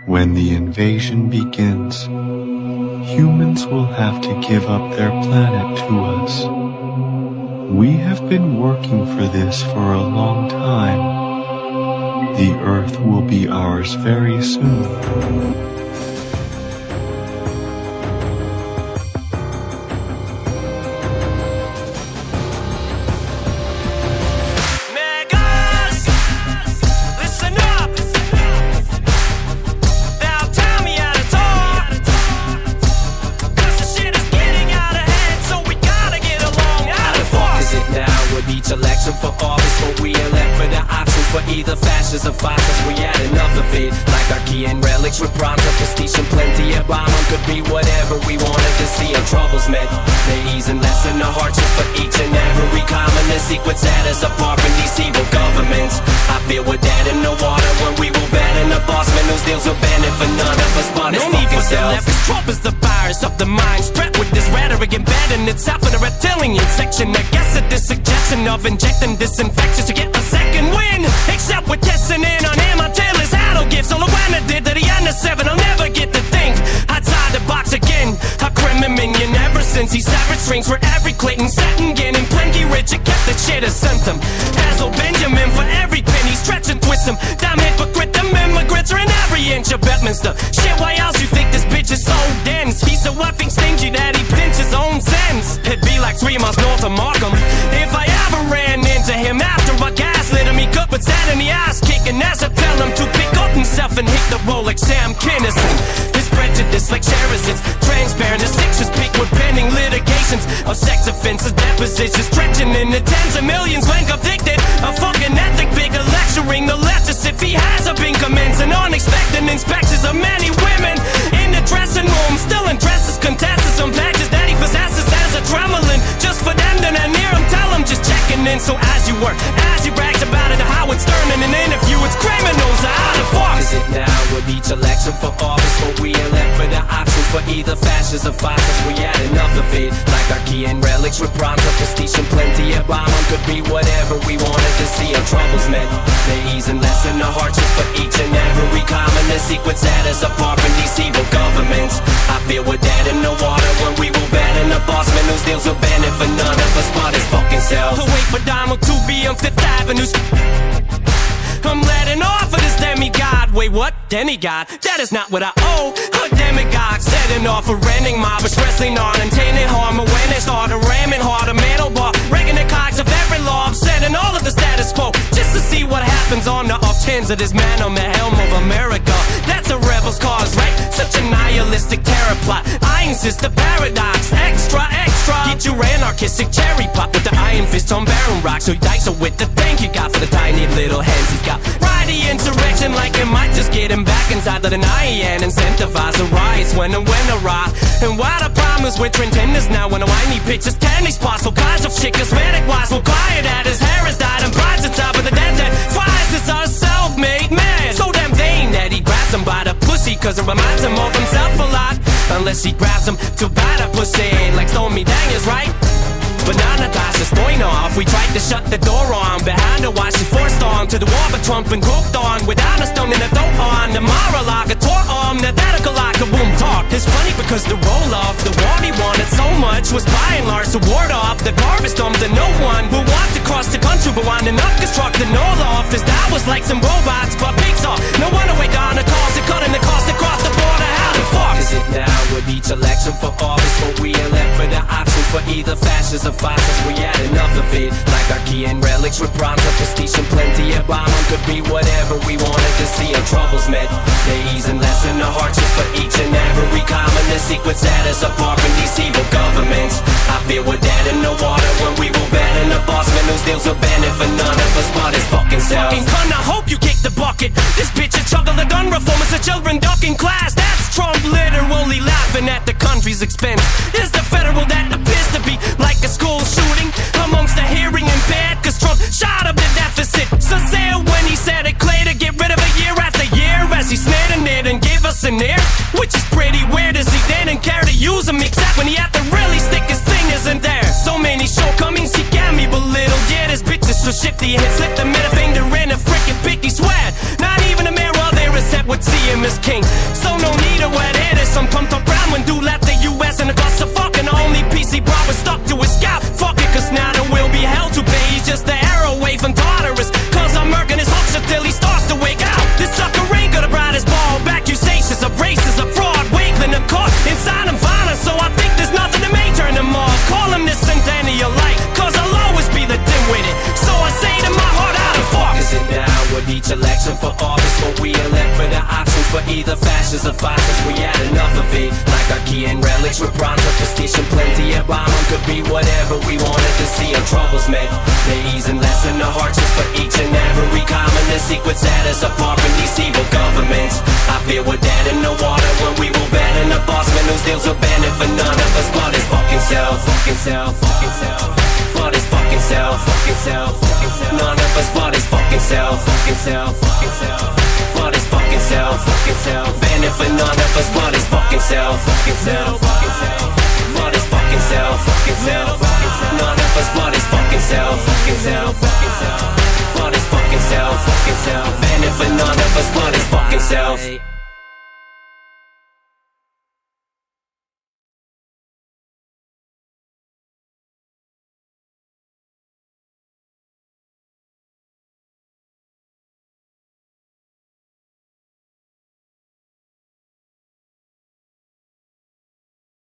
When the invasion begins, humans will have to give up their planet to us. We have been working for this for a long time. The Earth will be ours very soon. Election for office, but we elect for the options for either fascists or fascists. We had enough of it, like our key and relics with prompts of prestige and plenty of bomb. Could be whatever we wanted to see. Our troubles met, they ease and lessen the hardships for each and every common. The secret set us apart from these evil governments. I feel we're dead in the water when we will bet in the boss man whose deals will benefit none of us but his thief himself. Trump is the virus of the mind, spread with this rhetoric embedded itself in the reptilian section. I guess at this suggestion of injecting disinfectants to get a second win. Except we're testing in on him until his hat'll give. So Luana did to the end of 7, I'll never get to think outside the box again. A criminal minion ever since he severed strings for every Clinton setting in. And plenty rich, it kept the shit a symptom. Hazel Benjamin for every penny, stretch and twist him. Damn hypocrite, them immigrants are in every inch of Bedminster. Shit, why else you think this bitch is so dense? He's so effing stingy that he pinch his own sense. It'd be like 3 miles north of Markham if I ever ran into him after I gaslit him. He could put that in the ass kicking as I tell him to pick up himself and hit the roll like Sam Kinison. His prejudice like Sheriff's, it's transparent. The sixers peak with pending litigations of sex offenses, depositions stretching in the tens of millions when convicted of fucking ethic, bigger lecturing the leftist if he hasn't been commencing. Unexpected inspections of many women in the dressing room, still in dresses, contested some badges that he possesses as a trembling. Just for them to not near him, tell him just checking in. So as you work, as he brags about it, how it's Stern in an interview, it's criminals out of fuck. Is it now with each election for office, but we elect for the options for either fascists or fascists? We had enough of it, like our key and relics with prompts of prestige and plenty of bomb. Could be whatever we wanted to see. Our troubles met, they ease and lessen the hardships for each and every common. The secret set us apart from these evil governments. I feel we're dead in the water when we will bet in the boss man whose deals will benefit none of us but his fucking self. To wait for Donald to be on 5th Avenue. I'm letting off of this demigod. Wait, what? Demigod? That is not what I owe. A demigod setting off a renting mob, expressing unintended harm. But when they started ramming hard, a man bar, wrecking the cogs of every law, upsetting all of the status quo, just to see what happens on the off chance of this man on the helm of America. That's a rebel's cause, right? Such a nihilistic terror plot. I insist the paradox, extra, extra. Get your anarchistic cherry pop with the iron fist on barren rock. So you dice with the thank you got for the tiny little hands he's got. Ride the insurrection like it might just get him back inside of the night and incentivize the riots when and when a ride. And what I promise with contenders now when a whiny pictures candy spots. All kinds of shit cosmetic wise, so quiet that his hair is dyed and prides at top of the dead that fires is our self-made man. So damn vain that he grabs him by the pussy cause it reminds him of himself a lot. Unless he grabs him to buy the pussy like Stormy Daniels, right? Banana toss is going off. We tried to shut the door on behind her while she forced on to the wall, but Trump and groped on without a stone in the throat on. The Mar-a-Lago a tore arm, the radical like a boom talk. It's funny because the roll off, the war he wanted so much was buying Lars to ward off the garbage dump that no one would want to cross the country, but winding up constructing all off. This that was like some robots, but pigs off. No wonder way down the cost, it cutting the cost across the border. How the fuck is it now with each election for office, but we elect for the options for either fascists or fascists? We had enough of it, like our key and relics with prompts of prestige and plenty of bomb. Could be whatever we wanted to see. Our troubles met, they ease and lessen the hardships for each and every common. The secret set us apart from these evil governments. I feel we're dead in the water when we will bet in the boss man whose deals will benefit none of us but his fucking self. Fucking cunt, I hope you kick the bucket. This bitch a chuckle the gun reform is the children ducking class. That's Trump literally laughing at the country's expense. Is the federal that appears to be like a school shooting amongst the hearing impaired, cause Trump shot up the deficit. So say it when he said it clear to get rid of it year after year as he snared it and gave us an ear, which is pretty weird as he didn't care to use them except when he had to really stick his fingers in there. So many shortcomings he got me belittled. Yeah, this bitch is so shifty and slip the middle finger in a frickin' picky sweat. Not even a mirror there is set would see him as king. So no need to wet head as some pumped up round when dude left the US and the cost of fucking only piece he brought was stuck to his scalp. Fuck it, cause now there will be hell to pay. He's just the arrow waving Tartarus, cause I'm murking his hooks until he starts to wake out. This sucker ain't gonna ride his ball. Accusations of racist, a fraud, wiggling a court inside him violence. So I think there's nothing to make turn him off. Call him this centennial light, cause I'll always be the dim with it. So I say to my heart out of fuck. Is it now with each election for office where we elect for the options for either fascists or fascists? We had enough of it. Like our key and relics with bronze or prestige and plenty of bomb could be whatever we wanted to see. Our troubles met, they ease and lessen the hardships for each and every common. The secret set us apart from these evil governments. I feel we're dead in the water when we will bet in the boss man whose deals will benefit none of us but his fucking self, fucking self, fucking self. But his fucking self, fucking self, fucking self. None of us but his fucking self, fucking self, fucking self. But his fucking self, fucking self. Benefit none of us but his fucking self, fucking self, fucking self. But his fucking self, fucking self, fucking self. None of us but his fucking self, fucking self, fucking self. But his fucking self, fucking self. Benefit none of us but his fucking self.